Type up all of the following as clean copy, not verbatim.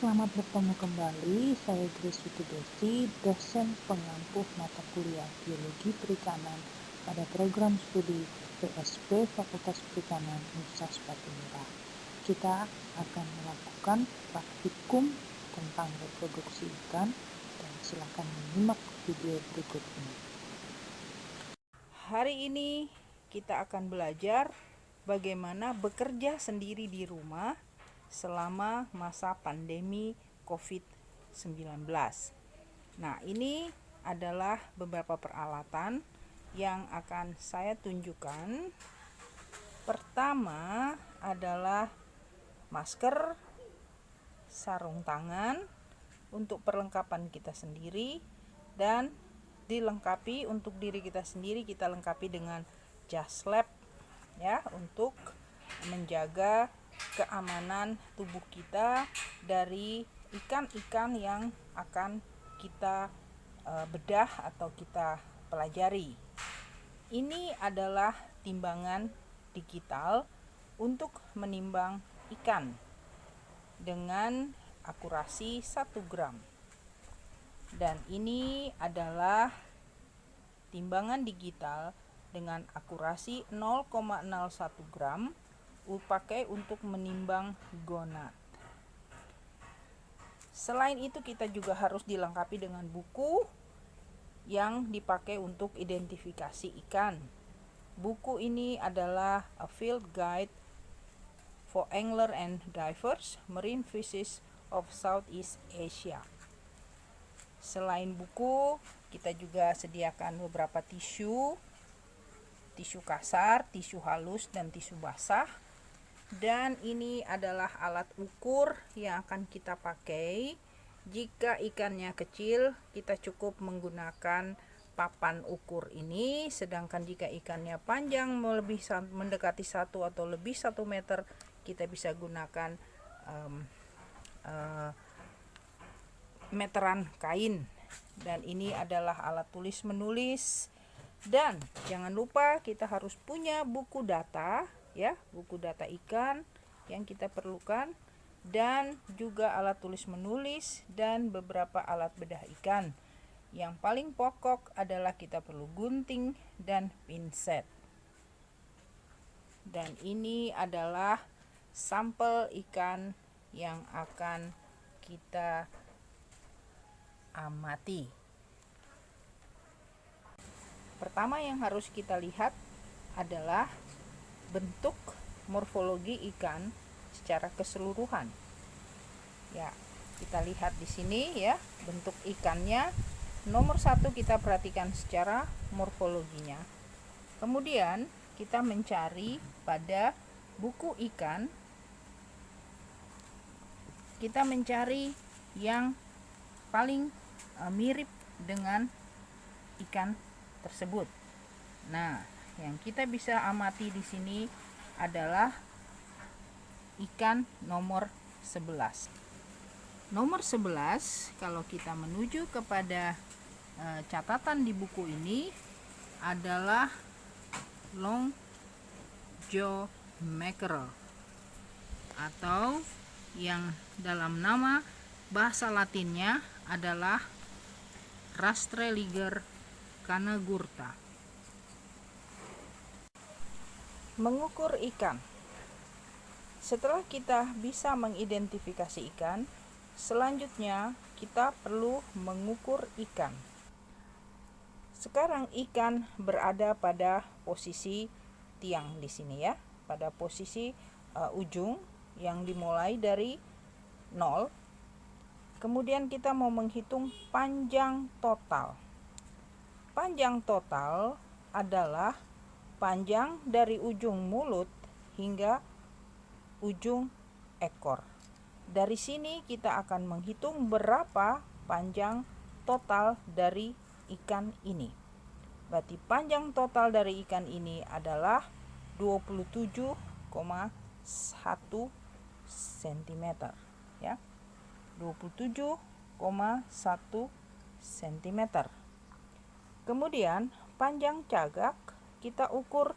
Selamat bertemu kembali, saya Grace Witidesi, dosen pengampu mata kuliah Biologi Perikanan pada program studi PSP Fakultas Perikanan Universitas Batu Merah. Kita akan melakukan praktikum tentang reproduksi ikan dan silakan menyimak video berikut ini. Hari ini kita akan belajar bagaimana bekerja sendiri di rumah selama masa pandemi COVID-19. Nah, ini adalah beberapa peralatan yang akan saya tunjukkan. Pertama adalah masker, sarung tangan untuk perlengkapan kita sendiri, dan dilengkapi untuk diri kita sendiri, kita lengkapi dengan jas lab ya, untuk menjaga keamanan tubuh kita dari ikan-ikan yang akan kita bedah atau kita pelajari. Ini adalah timbangan digital untuk menimbang ikan dengan akurasi 1 gram. Dan ini adalah timbangan digital dengan akurasi 0,01 gram pakai untuk menimbang gonad. Selain itu, kita juga harus dilengkapi dengan buku yang dipakai untuk identifikasi ikan. Buku ini adalah A Field Guide for Angler and Divers Marine Fishes of Southeast Asia. Selain buku, kita juga sediakan beberapa tisu kasar, tisu halus, dan tisu basah. Dan ini adalah alat ukur yang akan kita pakai. Jika ikannya kecil, kita cukup menggunakan papan ukur ini, sedangkan jika ikannya panjang mendekati 1 atau lebih 1 meter, kita bisa gunakan meteran kain. Dan ini adalah alat tulis menulis. Dan jangan lupa kita harus punya buku data ya, buku data ikan yang kita perlukan, dan juga alat tulis menulis dan beberapa alat bedah ikan. Yang paling pokok adalah kita perlu gunting dan pinset. Dan ini adalah sampel ikan yang akan kita amati. Pertama yang harus kita lihat adalah bentuk morfologi ikan secara keseluruhan. Ya, kita lihat di sini ya, bentuk ikannya. Nomor 1, kita perhatikan secara morfologinya. Kemudian kita mencari pada buku ikan, kita mencari yang paling mirip dengan ikan tersebut. Nah, yang kita bisa amati di sini adalah ikan nomor 11. Nomor 11, kalau kita menuju kepada catatan di buku ini, adalah long jaw mackerel, atau yang dalam nama bahasa Latinnya adalah Rastreliger canagurta. Mengukur ikan. Setelah kita bisa mengidentifikasi ikan, selanjutnya kita perlu mengukur ikan. Sekarang ikan berada pada posisi tiang di sini ya, pada posisi ujung yang dimulai dari 0. Kemudian kita mau menghitung panjang total. Panjang total adalah panjang dari ujung mulut hingga ujung ekor. Dari sini kita akan menghitung berapa panjang total dari ikan ini. Berarti panjang total dari ikan ini adalah 27,1 cm ya. 27,1 cm. Kemudian panjang cagak kita ukur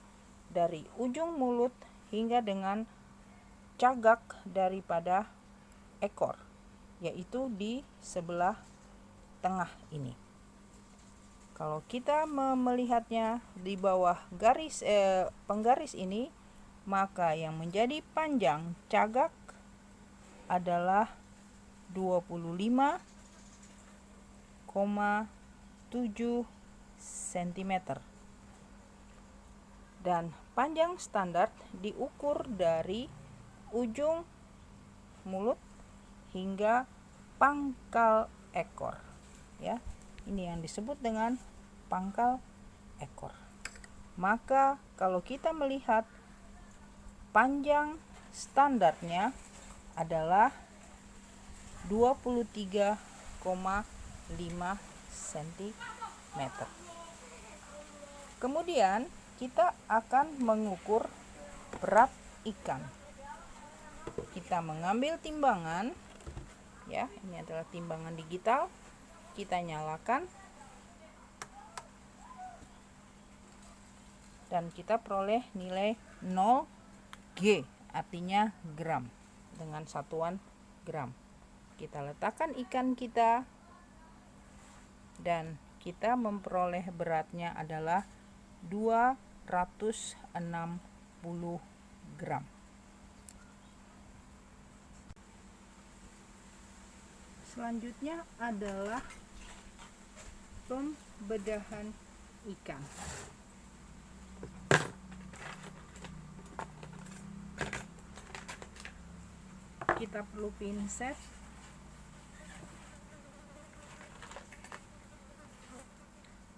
dari ujung mulut hingga dengan cagak daripada ekor. yaitu di sebelah tengah ini. Kalau kita melihatnya di bawah penggaris ini, maka yang menjadi panjang cagak adalah 25,7 cm. Dan panjang standar diukur dari ujung mulut hingga pangkal ekor. Ya, ini yang disebut dengan pangkal ekor. Maka kalau kita melihat panjang standarnya adalah 23,5 cm. Kemudian kita akan mengukur berat ikan. Kita mengambil timbangan, ya, ini adalah timbangan digital. Kita nyalakan dan kita peroleh nilai 0G, artinya gram, dengan satuan gram. Kita letakkan ikan kita dan kita memperoleh beratnya adalah 260 gram. Selanjutnya adalah pembedahan ikan. Kita perlu pinset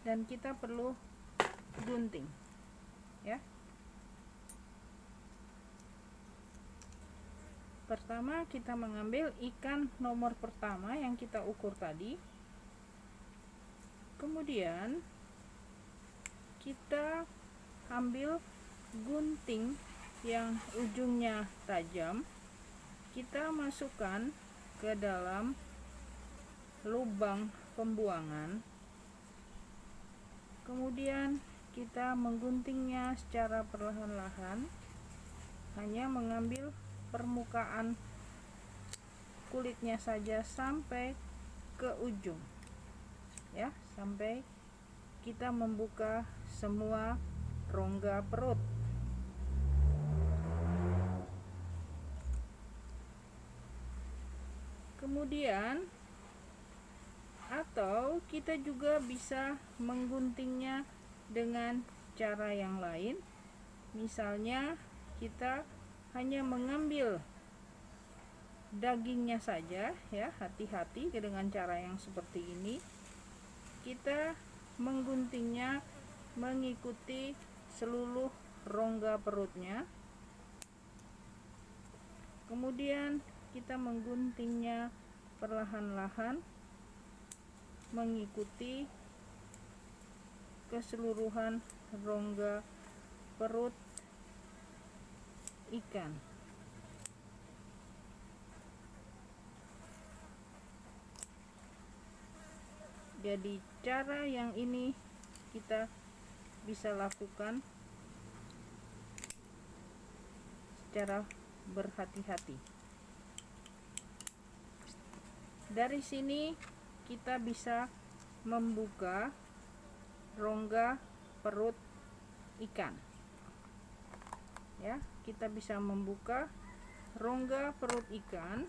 dan kita perlu gunting, ya. Pertama kita mengambil ikan nomor pertama yang kita ukur tadi. Kemudian kita ambil gunting yang ujungnya tajam, kita masukkan ke dalam lubang pembuangan. Kemudian kita mengguntingnya secara perlahan-lahan, hanya mengambil permukaan kulitnya saja sampai ke ujung, ya, sampai kita membuka semua rongga perut. Kemudian atau kita juga bisa mengguntingnya dengan cara yang lain. Misalnya kita hanya mengambil dagingnya saja, ya, hati-hati dengan cara yang seperti ini. Kita mengguntingnya mengikuti seluruh rongga perutnya. Kemudian kita mengguntingnya perlahan-lahan mengikuti keseluruhan rongga perut ikan. Jadi cara yang ini kita bisa lakukan secara berhati-hati. Dari sini kita bisa membuka rongga perut ikan, ya. Kita bisa membuka rongga perut ikan.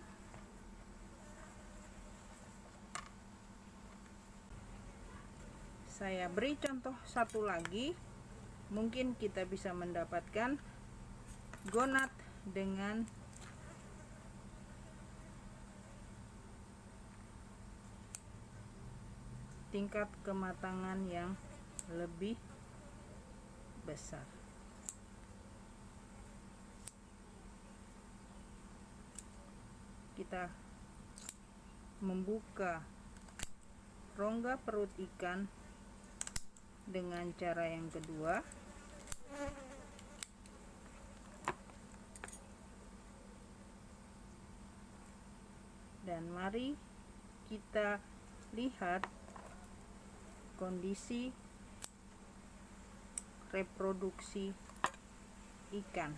Saya beri contoh satu lagi. Mungkin kita bisa mendapatkan gonat dengan tingkat kematangan yang lebih besar. Kita membuka rongga perut ikan dengan cara yang kedua. Dan mari kita lihat kondisi reproduksi ikan.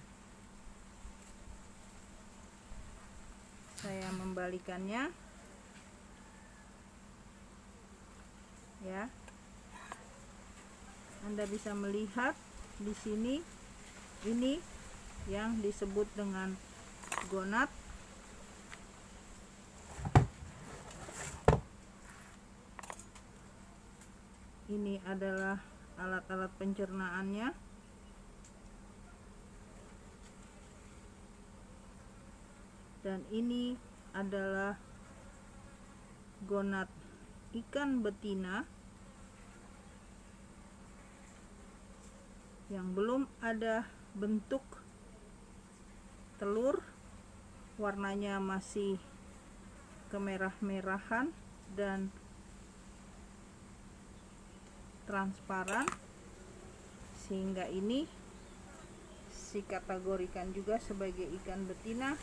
Saya membalikannya. ya. Anda bisa melihat di sini ini yang disebut dengan gonad. Ini adalah alat-alat pencernaannya. Dan ini adalah gonad ikan betina yang belum ada bentuk telur, warnanya masih kemerah-merahan dan transparan, sehingga ini dikategorikan juga sebagai ikan betina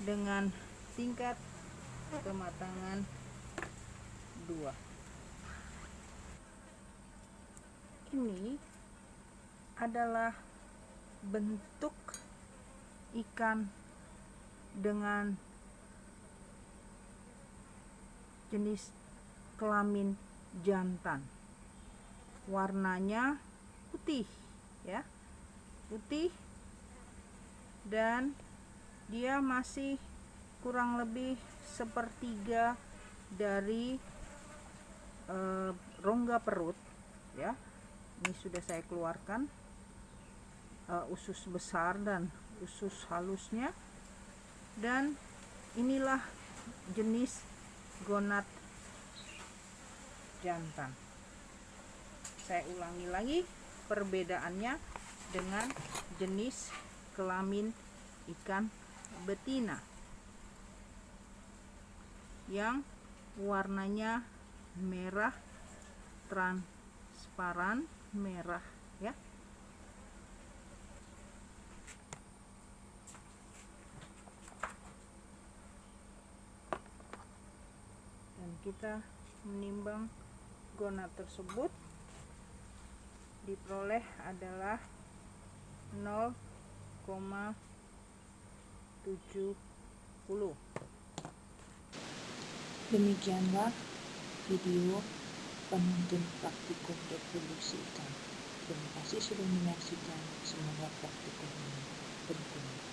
dengan tingkat kematangan 2. Ini adalah bentuk ikan dengan jenis kelamin jantan. Warnanya putih, ya, putih, dan dia masih kurang lebih sepertiga dari rongga perut, ya. Ini sudah saya keluarkan usus besar dan usus halusnya, dan inilah jenis gonad jantan. Saya ulangi lagi perbedaannya dengan jenis kelamin ikan betina yang warnanya merah transparan, merah, ya. Dan kita menimbang gonad tersebut, diperoleh adalah 0,70. Demikianlah video penuntun praktikum reproduksi ikan. Terima kasih sudah menyaksikan. Semoga praktikum ini berguna.